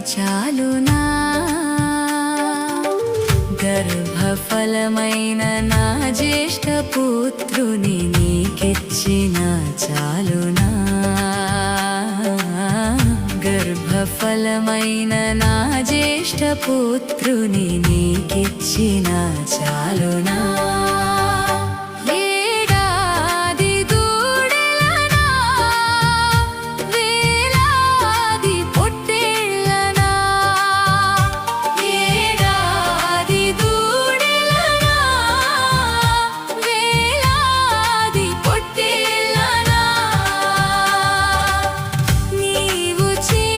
చాలునా గర్భఫలమైన నా జ్యేష్ఠ పుత్రుని నీకిచ్చిన చాలునా గర్భఫలమైన నా జ్యేష్ఠ పుత్రుని నీకిచ్చిన చాలునా